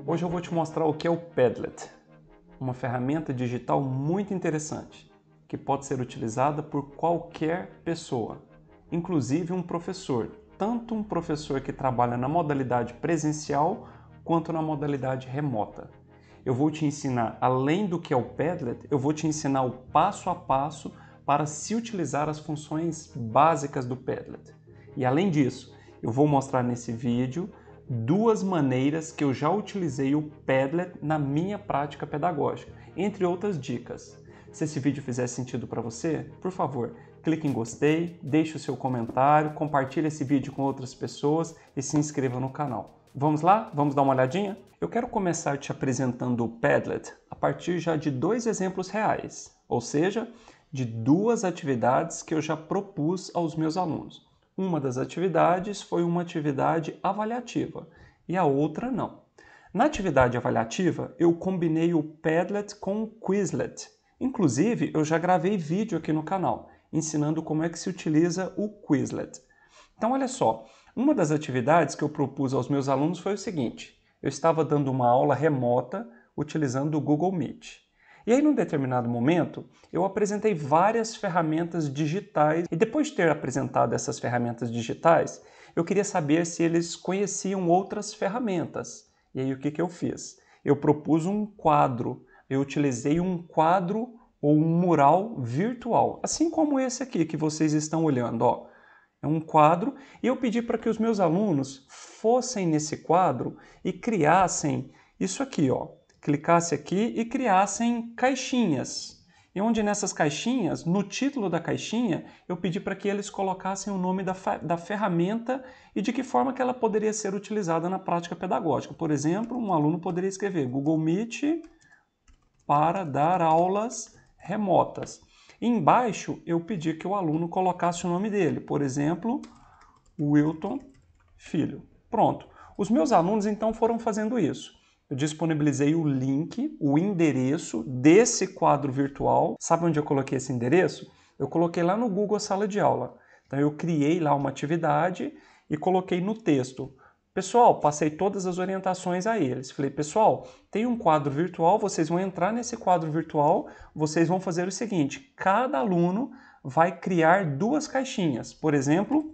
Hoje eu vou te mostrar o que é o Padlet, uma ferramenta digital muito interessante, que pode ser utilizada por qualquer pessoa, inclusive um professor, tanto um professor que trabalha na modalidade presencial quanto na modalidade remota. Eu vou te ensinar, além do que é o Padlet, eu vou te ensinar o passo a passo para se utilizar as funções básicas do Padlet. E além disso, eu vou mostrar nesse vídeo duas maneiras que eu já utilizei o Padlet na minha prática pedagógica, entre outras dicas. Se esse vídeo fizer sentido para você, por favor, clique em gostei, deixe o seu comentário, compartilhe esse vídeo com outras pessoas e se inscreva no canal. Vamos lá? Vamos dar uma olhadinha? Eu quero começar te apresentando o Padlet a partir já de dois exemplos reais, ou seja, de duas atividades que eu já propus aos meus alunos. Uma das atividades foi uma atividade avaliativa e a outra não. Na atividade avaliativa, eu combinei o Padlet com o Quizlet. Inclusive, eu já gravei vídeo aqui no canal, ensinando como é que se utiliza o Quizlet. Então, olha só, uma das atividades que eu propus aos meus alunos foi o seguinte: eu estava dando uma aula remota utilizando o Google Meet. E aí, num determinado momento, eu apresentei várias ferramentas digitais e depois de ter apresentado essas ferramentas digitais, eu queria saber se eles conheciam outras ferramentas. E aí, o que eu fiz? Eu propus um quadro, eu utilizei um quadro ou um mural virtual, assim como esse aqui que vocês estão olhando, ó. É um quadro e eu pedi para que os meus alunos fossem nesse quadro e criassem isso aqui, ó. Clicasse aqui e criassem caixinhas. E onde nessas caixinhas, no título da caixinha, eu pedi para que eles colocassem o nome da ferramenta e de que forma que ela poderia ser utilizada na prática pedagógica. Por exemplo, um aluno poderia escrever Google Meet para dar aulas remotas. E embaixo eu pedi que o aluno colocasse o nome dele, por exemplo, Wilton Filho. Pronto. Os meus alunos então foram fazendo isso. Eu disponibilizei o link, o endereço desse quadro virtual. Sabe onde eu coloquei esse endereço? Eu coloquei lá no Google Sala de Aula. Então eu criei lá uma atividade e coloquei no texto. Pessoal, passei todas as orientações a eles. Falei, pessoal, tem um quadro virtual, vocês vão entrar nesse quadro virtual, vocês vão fazer o seguinte: cada aluno vai criar duas caixinhas. Por exemplo,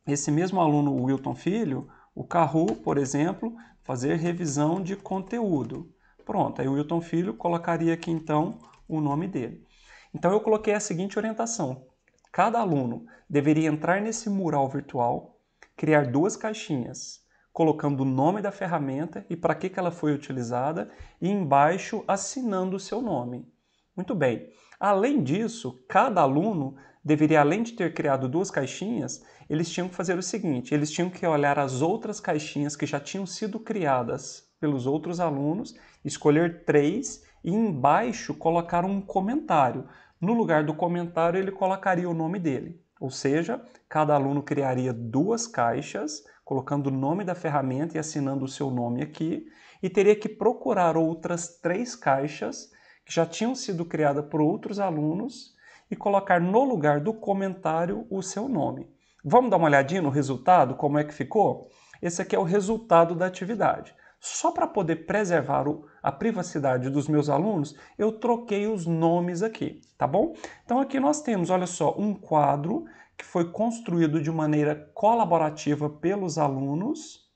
esse mesmo aluno, o Wilton Filho, o Carru, por exemplo, fazer revisão de conteúdo. Pronto, aí o Wilton Filho colocaria aqui então o nome dele. Então eu coloquei a seguinte orientação: cada aluno deveria entrar nesse mural virtual, criar duas caixinhas, colocando o nome da ferramenta e para que ela foi utilizada e embaixo assinando o seu nome. Muito bem. Além disso, cada aluno deveria, além de ter criado duas caixinhas, eles tinham que fazer o seguinte: eles tinham que olhar as outras caixinhas que já tinham sido criadas pelos outros alunos, escolher três e embaixo colocar um comentário. No lugar do comentário, ele colocaria o nome dele. Ou seja, cada aluno criaria duas caixas, colocando o nome da ferramenta e assinando o seu nome aqui, e teria que procurar outras três caixas que já tinham sido criadas por outros alunos e colocar no lugar do comentário o seu nome. Vamos dar uma olhadinha no resultado, como é que ficou? Esse aqui é o resultado da atividade. Só para poder preservar a privacidade dos meus alunos, eu troquei os nomes aqui, tá bom? Então aqui nós temos, olha só, um quadro que foi construído de maneira colaborativa pelos alunos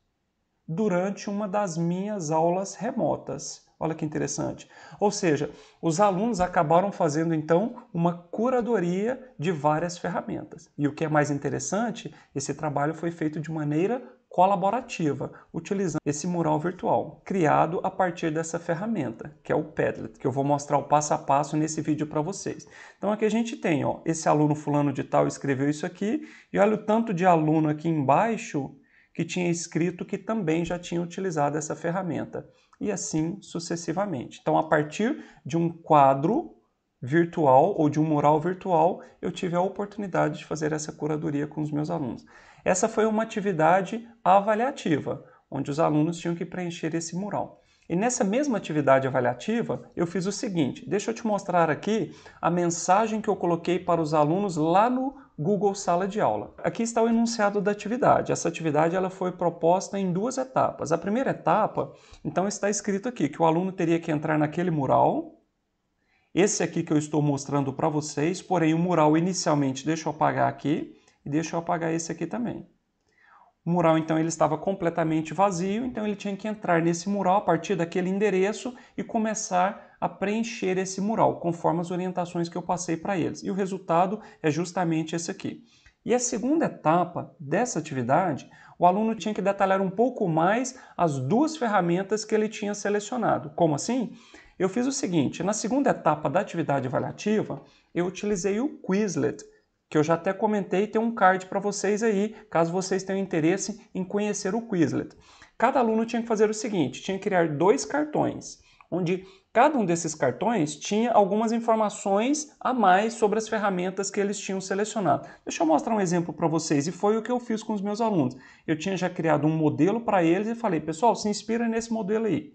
durante uma das minhas aulas remotas. Olha que interessante. Ou seja, os alunos acabaram fazendo então uma curadoria de várias ferramentas. E o que é mais interessante, esse trabalho foi feito de maneira colaborativa, utilizando esse mural virtual, criado a partir dessa ferramenta, que é o Padlet, que eu vou mostrar o passo a passo nesse vídeo para vocês. Então aqui a gente tem, ó, esse aluno fulano de tal escreveu isso aqui, e olha o tanto de aluno aqui embaixo que tinha escrito que também já tinha utilizado essa ferramenta, e assim sucessivamente. Então, a partir de um quadro virtual ou de um mural virtual, eu tive a oportunidade de fazer essa curadoria com os meus alunos. Essa foi uma atividade avaliativa, onde os alunos tinham que preencher esse mural. E nessa mesma atividade avaliativa, eu fiz o seguinte, deixa eu te mostrar aqui a mensagem que eu coloquei para os alunos lá no Google Sala de Aula. Aqui está o enunciado da atividade. Essa atividade ela foi proposta em 2 etapas. A primeira etapa, então está escrito aqui que o aluno teria que entrar naquele mural, esse aqui que eu estou mostrando para vocês, porém o mural inicialmente, deixa eu apagar aqui e deixa eu apagar esse aqui também. O mural, então, ele estava completamente vazio, então ele tinha que entrar nesse mural a partir daquele endereço e começar a preencher esse mural, conforme as orientações que eu passei para eles. E o resultado é justamente esse aqui. E a segunda etapa dessa atividade, o aluno tinha que detalhar um pouco mais as 2 ferramentas que ele tinha selecionado. Como assim? Eu fiz o seguinte, na segunda etapa da atividade avaliativa, eu utilizei o Quizlet, que eu já até comentei, tem um card para vocês aí, caso vocês tenham interesse em conhecer o Quizlet. Cada aluno tinha que fazer o seguinte, tinha que criar 2 cartões, onde cada um desses cartões tinha algumas informações a mais sobre as ferramentas que eles tinham selecionado. Deixa eu mostrar um exemplo para vocês, e foi o que eu fiz com os meus alunos. Eu tinha já criado um modelo para eles e falei, pessoal, se inspira nesse modelo aí.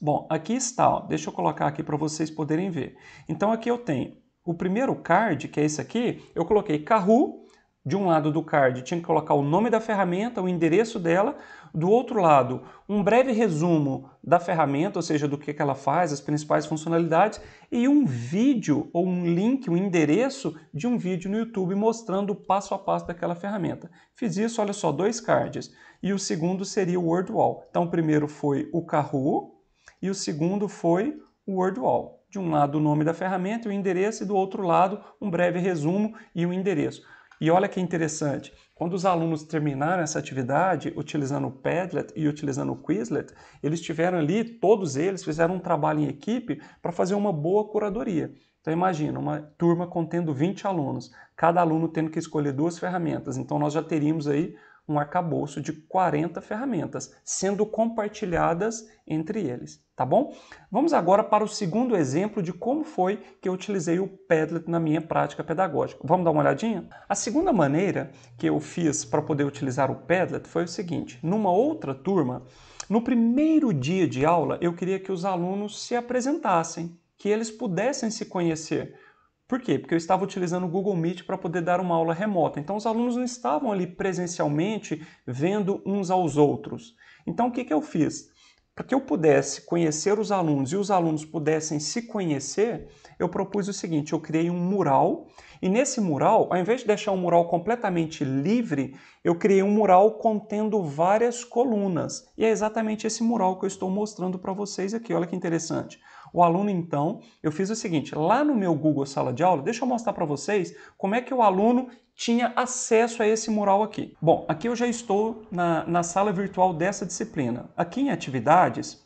Bom, aqui está, ó. Deixa eu colocar aqui para vocês poderem ver. Então aqui eu tenho o primeiro card, que é esse aqui, eu coloquei Kahoot. De um lado do card tinha que colocar o nome da ferramenta, o endereço dela. Do outro lado, um breve resumo da ferramenta, ou seja, do que ela faz, as principais funcionalidades, e um vídeo ou um link, um endereço de um vídeo no YouTube mostrando o passo a passo daquela ferramenta. Fiz isso, olha só, 2 cards. E o segundo seria o WordWall. Então o primeiro foi o Kahoot e o segundo foi o WordWall. De um lado o nome da ferramenta e o endereço, e do outro lado um breve resumo e o endereço. E olha que interessante, quando os alunos terminaram essa atividade utilizando o Padlet e utilizando o Quizlet, eles tiveram ali, todos eles fizeram um trabalho em equipe para fazer uma boa curadoria. Então imagina, uma turma contendo 20 alunos, cada aluno tendo que escolher 2 ferramentas, então nós já teríamos aí um arcabouço de 40 ferramentas, sendo compartilhadas entre eles, tá bom? Vamos agora para o segundo exemplo de como foi que eu utilizei o Padlet na minha prática pedagógica. Vamos dar uma olhadinha? A segunda maneira que eu fiz para poder utilizar o Padlet foi o seguinte, numa outra turma, no primeiro dia de aula, eu queria que os alunos se apresentassem, que eles pudessem se conhecer. Por quê? Porque eu estava utilizando o Google Meet para poder dar uma aula remota. Então, os alunos não estavam ali presencialmente vendo uns aos outros. Então, o que eu fiz? Para que eu pudesse conhecer os alunos e os alunos pudessem se conhecer, eu propus o seguinte, eu criei um mural e nesse mural, ao invés de deixar um mural completamente livre, eu criei um mural contendo várias colunas. E é exatamente esse mural que eu estou mostrando para vocês aqui. Olha que interessante. O aluno, então, eu fiz o seguinte, lá no meu Google Sala de Aula, deixa eu mostrar para vocês como é que o aluno tinha acesso a esse mural aqui. Bom, aqui eu já estou na sala virtual dessa disciplina. Aqui em atividades,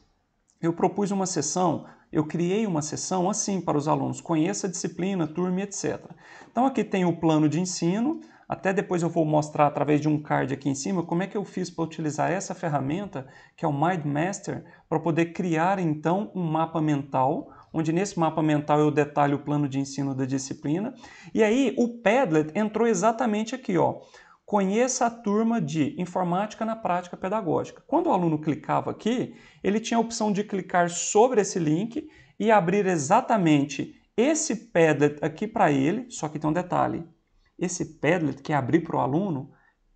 eu propus uma sessão, eu criei uma sessão assim para os alunos, conheça a disciplina, turma, etc. Então aqui tem o plano de ensino, até depois eu vou mostrar através de um card aqui em cima como é que eu fiz para utilizar essa ferramenta, que é o MindMaster, para poder criar então um mapa mental, onde nesse mapa mental eu detalho o plano de ensino da disciplina. E aí o Padlet entrou exatamente aqui, ó. Conheça a turma de Informática na Prática Pedagógica. Quando o aluno clicava aqui, ele tinha a opção de clicar sobre esse link e abrir exatamente esse Padlet aqui para ele, só que tem um detalhe. Esse Padlet que é abrir para o aluno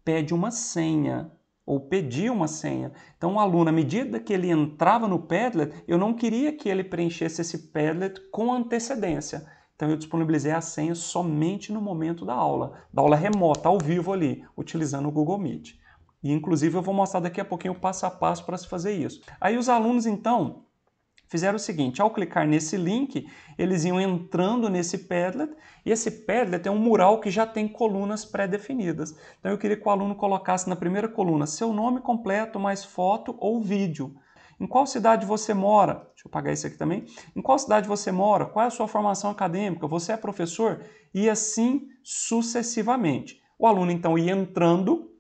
pede uma senha, ou pedia uma senha. Então o aluno, à medida que ele entrava no Padlet, eu não queria que ele preenchesse esse Padlet com antecedência. Então eu disponibilizei a senha somente no momento da aula remota, ao vivo ali, utilizando o Google Meet. E inclusive eu vou mostrar daqui a pouquinho o passo a passo para se fazer isso. Aí os alunos então fizeram o seguinte, ao clicar nesse link, eles iam entrando nesse Padlet, e esse Padlet é um mural que já tem colunas pré-definidas. Então eu queria que o aluno colocasse na primeira coluna seu nome completo, mais foto ou vídeo. Em qual cidade você mora? Deixa eu apagar isso aqui também. Em qual cidade você mora? Qual é a sua formação acadêmica? Você é professor? E assim sucessivamente. O aluno então ia entrando,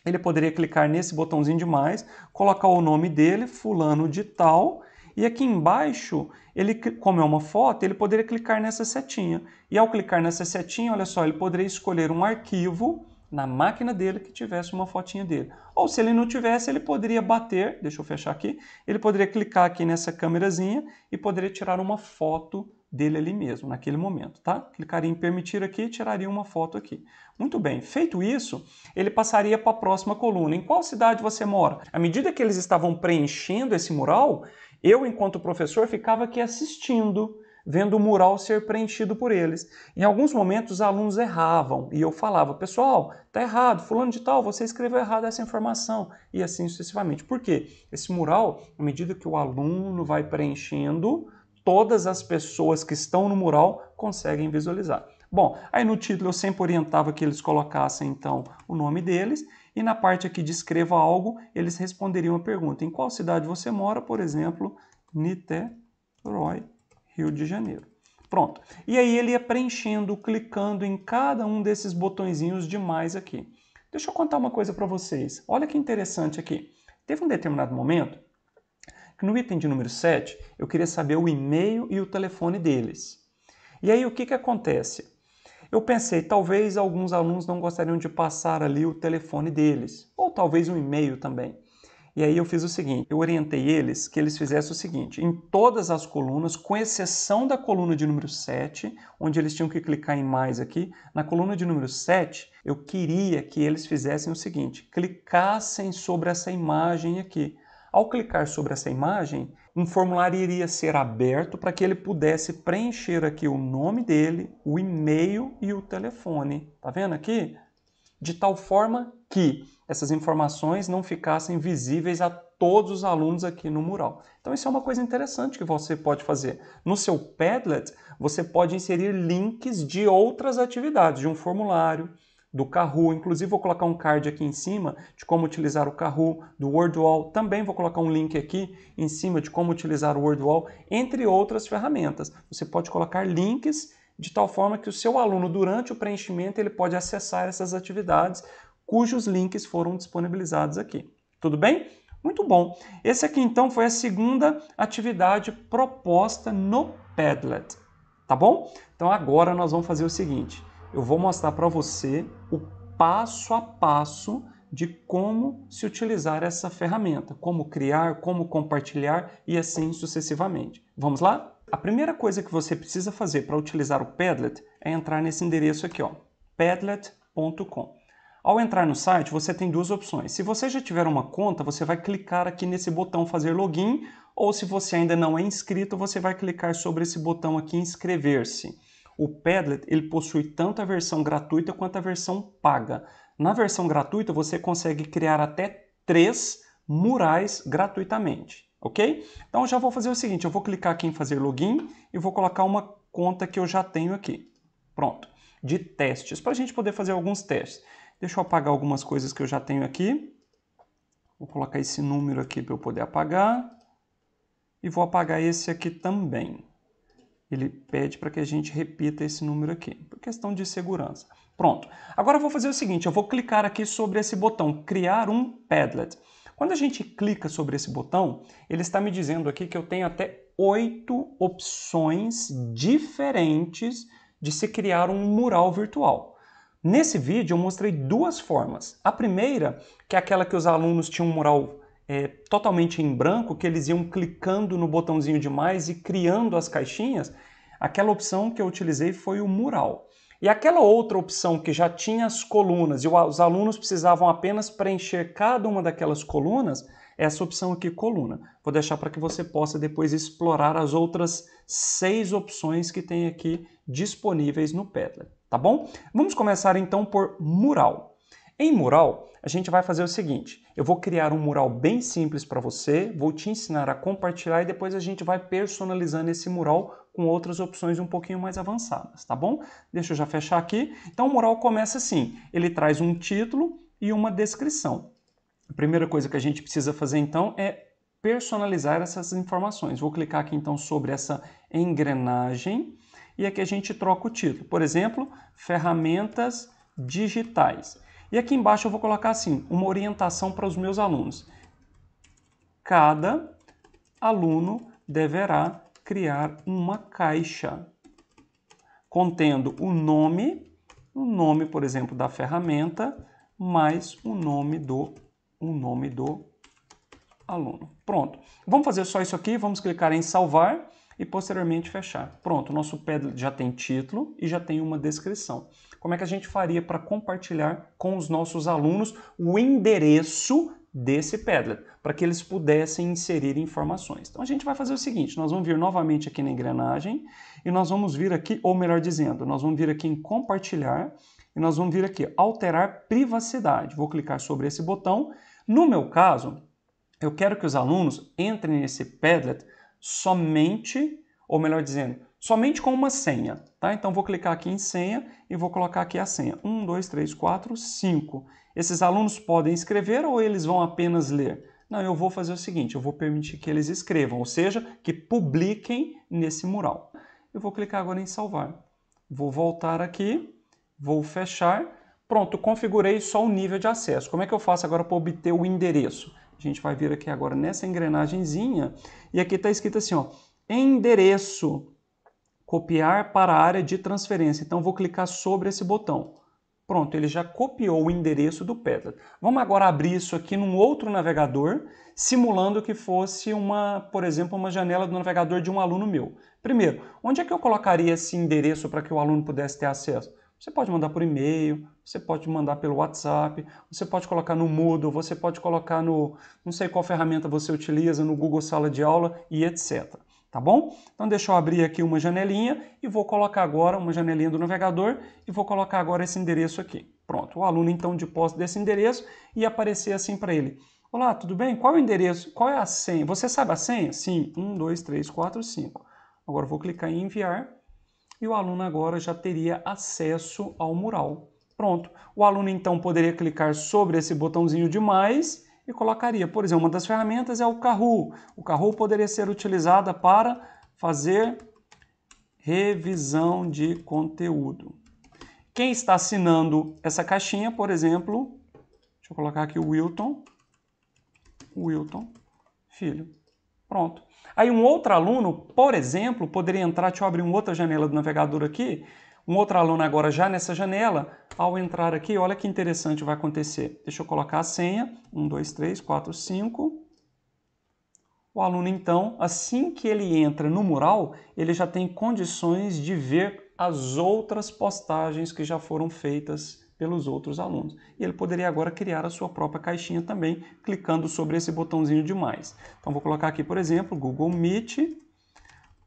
ele poderia clicar nesse botãozinho de mais, colocar o nome dele, fulano de tal, e aqui embaixo, ele, como é uma foto, ele poderia clicar nessa setinha. E ao clicar nessa setinha, olha só, ele poderia escolher um arquivo na máquina dele que tivesse uma fotinha dele. Ou se ele não tivesse, ele poderia bater, deixa eu fechar aqui, ele poderia clicar aqui nessa câmerazinha e poderia tirar uma foto dele ali mesmo, naquele momento, tá? Clicaria em permitir aqui e tiraria uma foto aqui. Muito bem, feito isso, ele passaria para a próxima coluna. Em qual cidade você mora? À medida que eles estavam preenchendo esse mural, eu, enquanto professor, ficava aqui assistindo, vendo o mural ser preenchido por eles. Em alguns momentos, os alunos erravam e eu falava, pessoal, tá errado, fulano de tal, você escreveu errado essa informação, e assim sucessivamente. Por quê? Esse mural, à medida que o aluno vai preenchendo, todas as pessoas que estão no mural conseguem visualizar. Bom, aí no título eu sempre orientava que eles colocassem, então, o nome deles, e na parte aqui de escreva algo, eles responderiam a pergunta, em qual cidade você mora, por exemplo, Niterói, Rio de Janeiro. Pronto. E aí ele ia preenchendo, clicando em cada um desses botõezinhos de mais aqui. Deixa eu contar uma coisa para vocês. Olha que interessante aqui. Teve um determinado momento que no item de número 7, eu queria saber o e-mail e o telefone deles. E aí o que acontece? Eu pensei, talvez alguns alunos não gostariam de passar ali o telefone deles, ou talvez um e-mail também. E aí eu fiz o seguinte, eu orientei eles que eles fizessem o seguinte, em todas as colunas, com exceção da coluna de número 7, onde eles tinham que clicar em mais aqui, na coluna de número 7, eu queria que eles fizessem o seguinte, clicassem sobre essa imagem aqui. Ao clicar sobre essa imagem, um formulário iria ser aberto para que ele pudesse preencher aqui o nome dele, o e-mail e o telefone. Tá vendo aqui? De tal forma que essas informações não ficassem visíveis a todos os alunos aqui no mural. Então isso é uma coisa interessante que você pode fazer. No seu Padlet, você pode inserir links de outras atividades, de um formulário, do Kahoot, inclusive vou colocar um card aqui em cima de como utilizar o Kahoot, do WordWall, também vou colocar um link aqui em cima de como utilizar o WordWall, entre outras ferramentas. Você pode colocar links de tal forma que o seu aluno, durante o preenchimento, ele pode acessar essas atividades cujos links foram disponibilizados aqui. Tudo bem? Muito bom. Esse aqui, então, foi a segunda atividade proposta no Padlet. Tá bom? Então, agora nós vamos fazer o seguinte. Eu vou mostrar para você o passo a passo de como se utilizar essa ferramenta, como criar, como compartilhar e assim sucessivamente. Vamos lá? A primeira coisa que você precisa fazer para utilizar o Padlet é entrar nesse endereço aqui, ó, padlet.com. Ao entrar no site, você tem duas opções. Se você já tiver uma conta, você vai clicar aqui nesse botão fazer login, ou se você ainda não é inscrito, você vai clicar sobre esse botão aqui inscrever-se. O Padlet ele possui tanto a versão gratuita quanto a versão paga. Na versão gratuita, você consegue criar até 3 murais gratuitamente, ok? Então, eu já vou fazer o seguinte, eu vou clicar aqui em fazer login e vou colocar uma conta que eu já tenho aqui. Pronto, de testes, para a gente poder fazer alguns testes. Deixa eu apagar algumas coisas que eu já tenho aqui. Vou colocar esse número aqui para eu poder apagar. E vou apagar esse aqui também. Ele pede para que a gente repita esse número aqui, por questão de segurança. Pronto. Agora eu vou fazer o seguinte, eu vou clicar aqui sobre esse botão, criar um Padlet. Quando a gente clica sobre esse botão, ele está me dizendo aqui que eu tenho até 8 opções diferentes de se criar um mural virtual. Nesse vídeo eu mostrei duas formas. A primeira, que é aquela que os alunos tinham um mural totalmente em branco, que eles iam clicando no botãozinho de mais e criando as caixinhas, aquela opção que eu utilizei foi o mural. E aquela outra opção que já tinha as colunas e os alunos precisavam apenas preencher cada uma daquelas colunas, essa opção aqui, coluna. Vou deixar para que você possa depois explorar as outras 6 opções que tem aqui disponíveis no Padlet, tá bom? Vamos começar então por mural. Em mural, a gente vai fazer o seguinte, eu vou criar um mural bem simples para você, vou te ensinar a compartilhar e depois a gente vai personalizando esse mural com outras opções um pouquinho mais avançadas, tá bom? Deixa eu já fechar aqui. Então o mural começa assim, ele traz um título e uma descrição. A primeira coisa que a gente precisa fazer então é personalizar essas informações. Vou clicar aqui então sobre essa engrenagem e aqui a gente troca o título. Por exemplo, ferramentas digitais. E aqui embaixo eu vou colocar assim, uma orientação para os meus alunos. Cada aluno deverá criar uma caixa contendo o nome o nome, por exemplo, da ferramenta, mais o nome do aluno. Pronto. Vamos fazer só isso aqui, vamos clicar em salvar e posteriormente fechar. Pronto, o nosso Padlet já tem título e já tem uma descrição. Como é que a gente faria para compartilhar com os nossos alunos o endereço desse Padlet, para que eles pudessem inserir informações? Então a gente vai fazer o seguinte, nós vamos vir novamente aqui na engrenagem e nós vamos vir aqui, ou melhor dizendo, nós vamos vir aqui em compartilhar e nós vamos vir aqui alterar privacidade. Vou clicar sobre esse botão. No meu caso, eu quero que os alunos entrem nesse Padlet somente, ou melhor dizendo, somente com uma senha, tá? Então vou clicar aqui em senha e vou colocar aqui a senha. 1, 2, 3, 4, 5. Esses alunos podem escrever ou eles vão apenas ler? Não, eu vou fazer o seguinte, eu vou permitir que eles escrevam, ou seja, que publiquem nesse mural. Eu vou clicar agora em salvar. Vou voltar aqui, vou fechar. Pronto, configurei só o nível de acesso. Como é que eu faço agora para obter o endereço? A gente vai vir aqui agora nessa engrenagemzinha e aqui está escrito assim, ó, endereço, copiar para a área de transferência. Então vou clicar sobre esse botão. Pronto, ele já copiou o endereço do Padlet. Vamos agora abrir isso aqui num outro navegador, simulando que fosse por exemplo, uma janela do navegador de um aluno meu. Primeiro, onde é que eu colocaria esse endereço para que o aluno pudesse ter acesso? Você pode mandar por e-mail, você pode mandar pelo WhatsApp, você pode colocar no Moodle, você pode colocar no, não sei qual ferramenta você utiliza, no Google Sala de Aula e etc. Tá bom? Então deixa eu abrir aqui uma janelinha e vou colocar agora uma janelinha do navegador e vou colocar agora esse endereço aqui. Pronto, o aluno então de posse desse endereço ia aparecer assim para ele. Olá, tudo bem? Qual é o endereço? Qual é a senha? Você sabe a senha? Sim, 1, 2, 3, 4, 5. Agora eu vou clicar em enviar. E o aluno agora já teria acesso ao mural. Pronto. O aluno então poderia clicar sobre esse botãozinho de mais e colocaria, por exemplo, uma das ferramentas é o Kahoot. O Kahoot poderia ser utilizada para fazer revisão de conteúdo. Quem está assinando essa caixinha, por exemplo, deixa eu colocar aqui o Wilton Filho. Pronto. Aí um outro aluno, por exemplo, poderia entrar, deixa eu abrir uma outra janela do navegador aqui, um outro aluno agora já nessa janela, ao entrar aqui, olha que interessante vai acontecer. Deixa eu colocar a senha, 1, 2, 3, 4, 5. O aluno então, assim que ele entra no mural, ele já tem condições de ver as outras postagens que já foram feitas pelos outros alunos. E ele poderia agora criar a sua própria caixinha também, clicando sobre esse botãozinho de mais. Então vou colocar aqui, por exemplo, Google Meet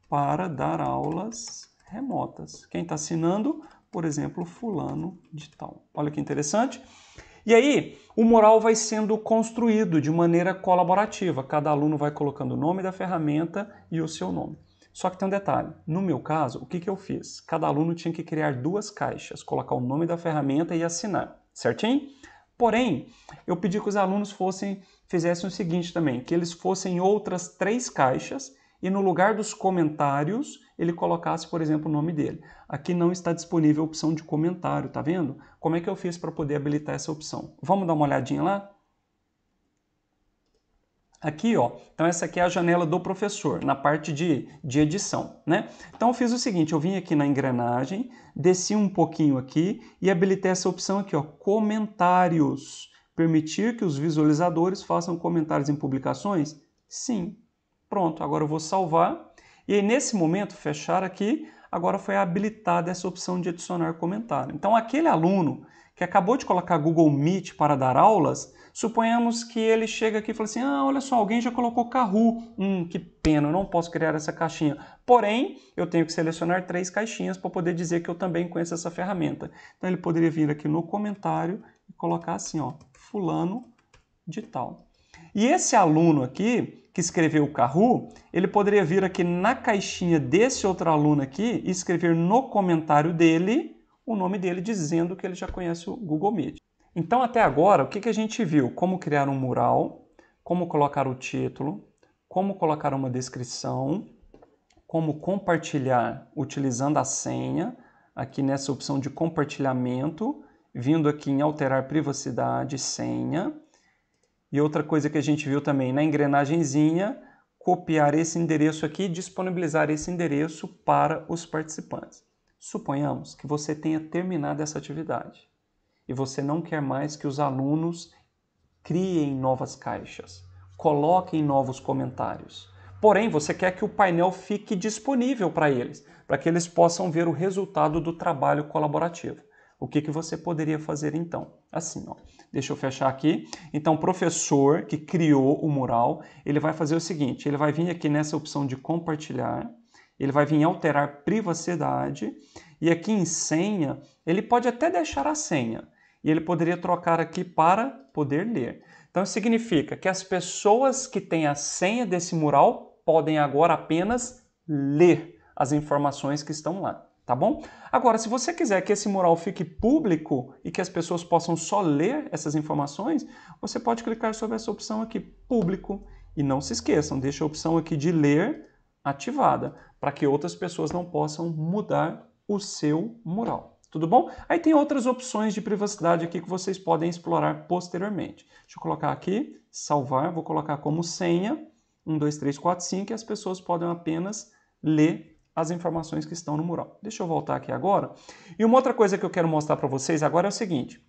para dar aulas remotas. Quem está assinando, por exemplo, fulano de tal. Olha que interessante. E aí, o mural vai sendo construído de maneira colaborativa. Cada aluno vai colocando o nome da ferramenta e o seu nome. Só que tem um detalhe, no meu caso, o que eu fiz? Cada aluno tinha que criar 2 caixas, colocar o nome da ferramenta e assinar, certinho? Porém, eu pedi que os alunos fizessem o seguinte também, que eles fossem em outras 3 caixas e no lugar dos comentários, ele colocasse, por exemplo, o nome dele. Aqui não está disponível a opção de comentário, tá vendo? Como é que eu fiz para poder habilitar essa opção? Vamos dar uma olhadinha lá? Aqui, ó, então essa aqui é a janela do professor, na parte de edição, né? Então eu fiz o seguinte, eu vim aqui na engrenagem, desci um pouquinho aqui e habilitei essa opção aqui, ó, comentários. Permitir que os visualizadores façam comentários em publicações? Sim. Pronto, agora eu vou salvar. E aí nesse momento, fechar aqui, agora foi habilitada essa opção de adicionar comentário. Então aquele aluno que acabou de colocar Google Meet para dar aulas, suponhamos que ele chega aqui e fala assim, olha só, alguém já colocou Kahoot. Que pena, eu não posso criar essa caixinha. Porém, eu tenho que selecionar 3 caixinhas para poder dizer que eu também conheço essa ferramenta. Então ele poderia vir aqui no comentário e colocar assim, ó, fulano de tal. E esse aluno aqui, que escreveu o Kahoot, ele poderia vir aqui na caixinha desse outro aluno aqui e escrever no comentário dele o nome dele dizendo que ele já conhece o Google Meet. Então até agora, o que a gente viu? Como criar um mural, como colocar o título, como colocar uma descrição, como compartilhar utilizando a senha, aqui nessa opção de compartilhamento, vindo aqui em alterar privacidade, senha. E outra coisa que a gente viu também na engrenagemzinha, copiar esse endereço aqui e disponibilizar esse endereço para os participantes. Suponhamos que você tenha terminado essa atividade e você não quer mais que os alunos criem novas caixas, coloquem novos comentários. Porém, você quer que o painel fique disponível para que eles possam ver o resultado do trabalho colaborativo. O que você poderia fazer então? Assim, ó. Deixa eu fechar aqui. Então, o professor que criou o mural, ele vai fazer o seguinte, ele vai vir aqui nessa opção de compartilhar, ele vai vir em alterar privacidade, e aqui em senha, ele pode até deixar a senha, e ele poderia trocar aqui para poder ler. Então, significa que as pessoas que têm a senha desse mural podem agora apenas ler as informações que estão lá, tá bom? Agora, se você quiser que esse mural fique público e que as pessoas possam só ler essas informações, você pode clicar sobre essa opção aqui, público, e não se esqueçam, deixa a opção aqui de ler ativada, para que outras pessoas não possam mudar o seu mural. Tudo bom? Aí tem outras opções de privacidade aqui que vocês podem explorar posteriormente. Deixa eu colocar aqui, salvar, vou colocar como senha 1, 2, 3, 4, 5 e as pessoas podem apenas ler as informações que estão no mural. Deixa eu voltar aqui agora. E uma outra coisa que eu quero mostrar para vocês agora é o seguinte.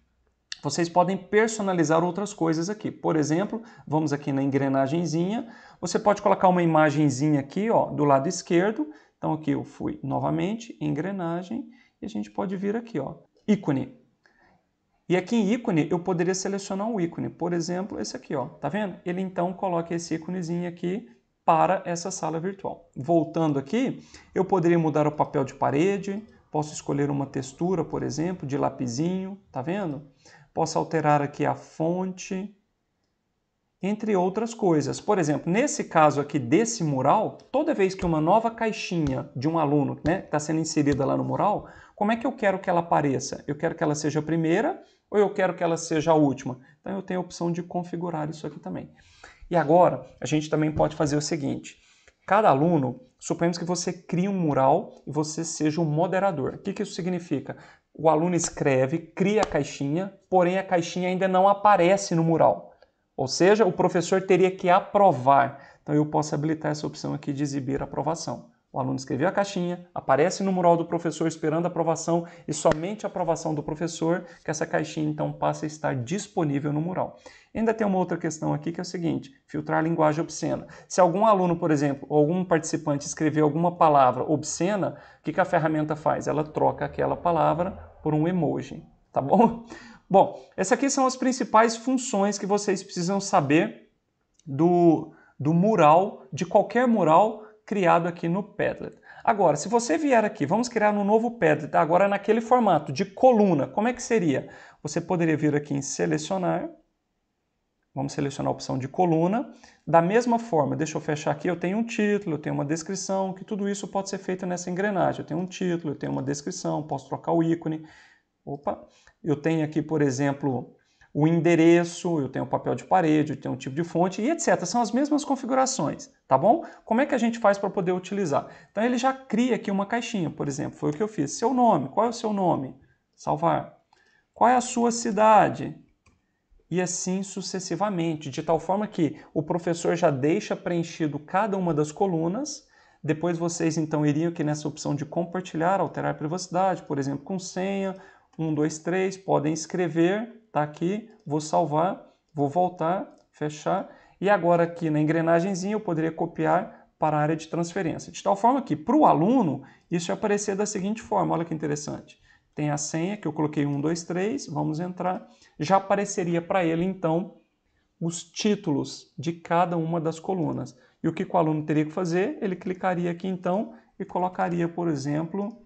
Vocês podem personalizar outras coisas aqui. Por exemplo, vamos aqui na engrenagenzinha. Você pode colocar uma imagenzinha aqui, ó, do lado esquerdo. Então aqui eu fui novamente, engrenagem, e a gente pode vir aqui, ó, ícone. E aqui em ícone eu poderia selecionar um ícone. Por exemplo, esse aqui, ó. Tá vendo? Ele então coloca esse íconezinho aqui para essa sala virtual. Voltando aqui, eu poderia mudar o papel de parede, posso escolher uma textura, por exemplo, de lapisinho, tá vendo? Posso alterar aqui a fonte, entre outras coisas. Por exemplo, nesse caso aqui desse mural, toda vez que uma nova caixinha de um aluno, né, está sendo inserida lá no mural, como é que eu quero que ela apareça? Eu quero que ela seja a primeira ou eu quero que ela seja a última? Então eu tenho a opção de configurar isso aqui também. E agora, a gente também pode fazer o seguinte, cada aluno, suponhamos que você crie um mural e você seja um moderador. O que isso significa? O aluno escreve, cria a caixinha, porém a caixinha ainda não aparece no mural. Ou seja, o professor teria que aprovar. Então eu posso habilitar essa opção aqui de exibir aprovação. O aluno escreveu a caixinha, aparece no mural do professor esperando a aprovação e somente a aprovação do professor que essa caixinha então passa a estar disponível no mural. Ainda tem uma outra questão aqui que é o seguinte, filtrar a linguagem obscena. Se algum aluno, por exemplo, ou algum participante escrever alguma palavra obscena, o que a ferramenta faz? Ela troca aquela palavra por um emoji, tá bom? Bom, essas aqui são as principais funções que vocês precisam saber do mural, de qualquer mural criado aqui no Padlet. Agora, se você vier aqui, vamos criar um novo Padlet, agora naquele formato de coluna, como é que seria? Você poderia vir aqui em selecionar, vamos selecionar a opção de coluna, da mesma forma, deixa eu fechar aqui, eu tenho um título, eu tenho uma descrição, que tudo isso pode ser feito nessa engrenagem. Eu tenho um título, eu tenho uma descrição, posso trocar o ícone. Opa, eu tenho aqui, por exemplo, o endereço, eu tenho o papel de parede, eu tenho um tipo de fonte e etc. São as mesmas configurações, tá bom? Como é que a gente faz para poder utilizar? Então ele já cria aqui uma caixinha, por exemplo, foi o que eu fiz. Seu nome, qual é o seu nome? Salvar. Qual é a sua cidade? E assim sucessivamente, de tal forma que o professor já deixa preenchido cada uma das colunas. Depois vocês então iriam aqui nessa opção de compartilhar, alterar a privacidade, por exemplo, com senha, 1, 2, 3, podem escrever, tá aqui, vou salvar, vou voltar, fechar, e agora aqui na engrenagenzinha eu poderia copiar para a área de transferência. De tal forma que para o aluno isso vai aparecer da seguinte forma, olha que interessante. Tem a senha que eu coloquei 1, 2, 3, vamos entrar, já apareceria para ele então os títulos de cada uma das colunas. E o que o aluno teria que fazer? Ele clicaria aqui então e colocaria, por exemplo,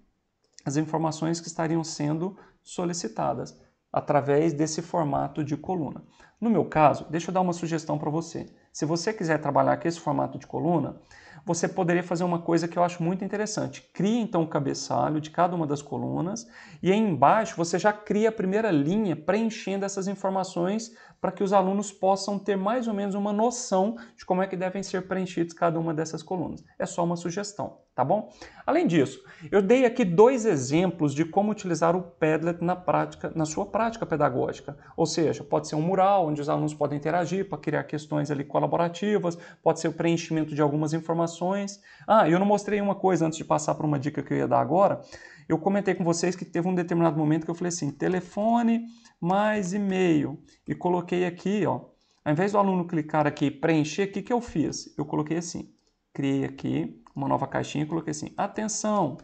as informações que estariam sendo solicitadas através desse formato de coluna. No meu caso, deixa eu dar uma sugestão para você. Se você quiser trabalhar com esse formato de coluna, você poderia fazer uma coisa que eu acho muito interessante. Crie então o cabeçalho de cada uma das colunas e aí embaixo você já cria a primeira linha preenchendo essas informações para que os alunos possam ter mais ou menos uma noção de como é que devem ser preenchidos cada uma dessas colunas. É só uma sugestão, tá bom? Além disso, eu dei aqui 2 exemplos de como utilizar o Padlet na prática, na sua prática pedagógica. Ou seja, pode ser um mural onde os alunos podem interagir para criar questões ali colaborativas, pode ser o preenchimento de algumas informações. Ah, eu não mostrei uma coisa antes de passar para uma dica que eu ia dar agora. eu comentei com vocês que teve um determinado momento que eu falei assim, telefone mais e-mail, e coloquei aqui, ó, ao invés do aluno clicar aqui e preencher, o que eu fiz? Eu coloquei assim, criei aqui uma nova caixinha e coloquei assim, atenção,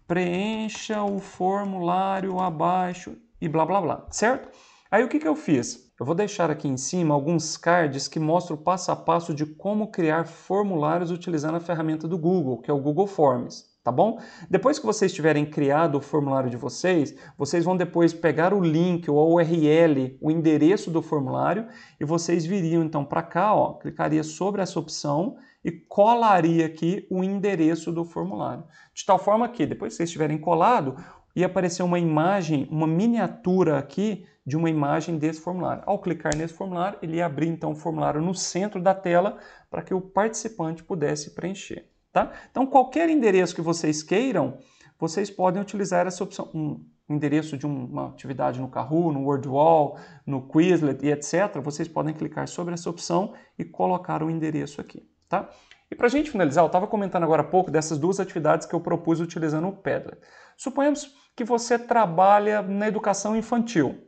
preencha o formulário abaixo e blá blá blá, certo? Aí o que eu fiz? Eu vou deixar aqui em cima alguns cards que mostram o passo a passo de como criar formulários utilizando a ferramenta do Google, que é o Google Forms, tá bom? Depois que vocês tiverem criado o formulário de vocês, vocês vão depois pegar o link ou a URL, o endereço do formulário, e vocês viriam então para cá, ó, clicaria sobre essa opção e colaria aqui o endereço do formulário. De tal forma que, depois que vocês tiverem colado, ia aparecer uma imagem, uma miniatura aqui de uma imagem desse formulário. Ao clicar nesse formulário, ele ia abrir então o formulário no centro da tela para que o participante pudesse preencher. Tá? Então, qualquer endereço que vocês queiram, vocês podem utilizar essa opção. Um endereço de uma atividade no Kahoot, no WordWall, no Quizlet e etc. Vocês podem clicar sobre essa opção e colocar o endereço aqui. Tá? E para a gente finalizar, eu estava comentando agora há pouco dessas duas atividades que eu propus utilizando o Padlet. Suponhamos que você trabalha na educação infantil.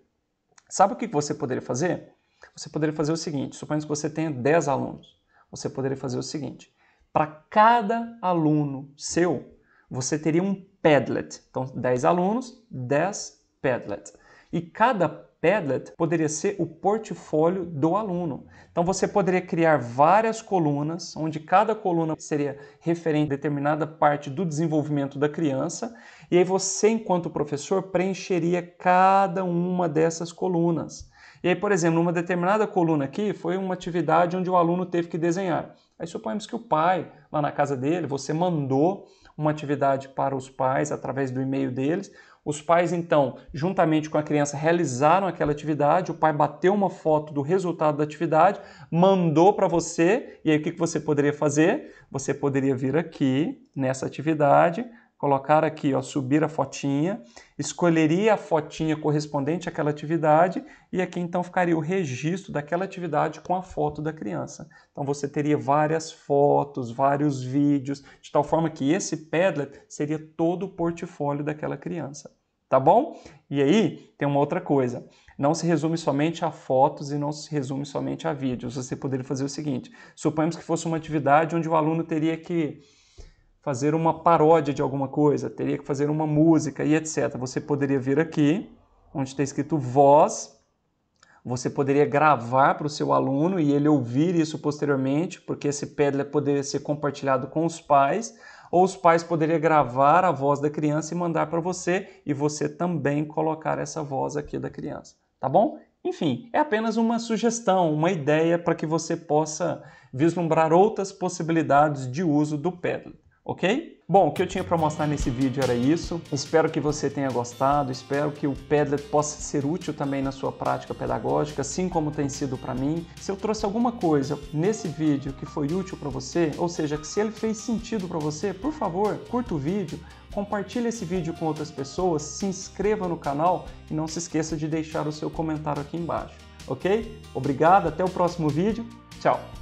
Sabe o que você poderia fazer? Você poderia fazer o seguinte, suponhamos que você tenha 10 alunos. Você poderia fazer o seguinte, para cada aluno seu, você teria um Padlet. Então, 10 alunos, 10 Padlets. E cada Padlet poderia ser o portfólio do aluno. Então, você poderia criar várias colunas, onde cada coluna seria referente a determinada parte do desenvolvimento da criança, e aí você, enquanto professor, preencheria cada uma dessas colunas. E aí, por exemplo, numa determinada coluna aqui, foi uma atividade onde o aluno teve que desenhar. Aí suponhamos que o pai, lá na casa dele, você mandou uma atividade para os pais através do e-mail deles. Os pais, então, juntamente com a criança, realizaram aquela atividade, o pai bateu uma foto do resultado da atividade, mandou para você, e aí o que você poderia fazer? Você poderia vir aqui, nessa atividade, colocar aqui, ó, subir a fotinha, escolheria a fotinha correspondente àquela atividade e aqui então ficaria o registro daquela atividade com a foto da criança. Então você teria várias fotos, vários vídeos, de tal forma que esse Padlet seria todo o portfólio daquela criança. Tá bom? E aí tem uma outra coisa, não se resume somente a fotos e não se resume somente a vídeos. Você poderia fazer o seguinte, suponhamos que fosse uma atividade onde o aluno teria que fazer uma paródia de alguma coisa, teria que fazer uma música e etc. Você poderia vir aqui, onde está escrito voz, você poderia gravar para o seu aluno e ele ouvir isso posteriormente, porque esse Padlet poderia ser compartilhado com os pais, ou os pais poderiam gravar a voz da criança e mandar para você, e você também colocar essa voz aqui da criança, tá bom? Enfim, é apenas uma sugestão, uma ideia para que você possa vislumbrar outras possibilidades de uso do Padlet. Ok? Bom, o que eu tinha para mostrar nesse vídeo era isso. Espero que você tenha gostado, espero que o Padlet possa ser útil também na sua prática pedagógica, assim como tem sido para mim. Se eu trouxe alguma coisa nesse vídeo que foi útil para você, ou seja, que se ele fez sentido para você, por favor, curta o vídeo, compartilhe esse vídeo com outras pessoas, se inscreva no canal e não se esqueça de deixar o seu comentário aqui embaixo. Ok? Obrigado, até o próximo vídeo. Tchau!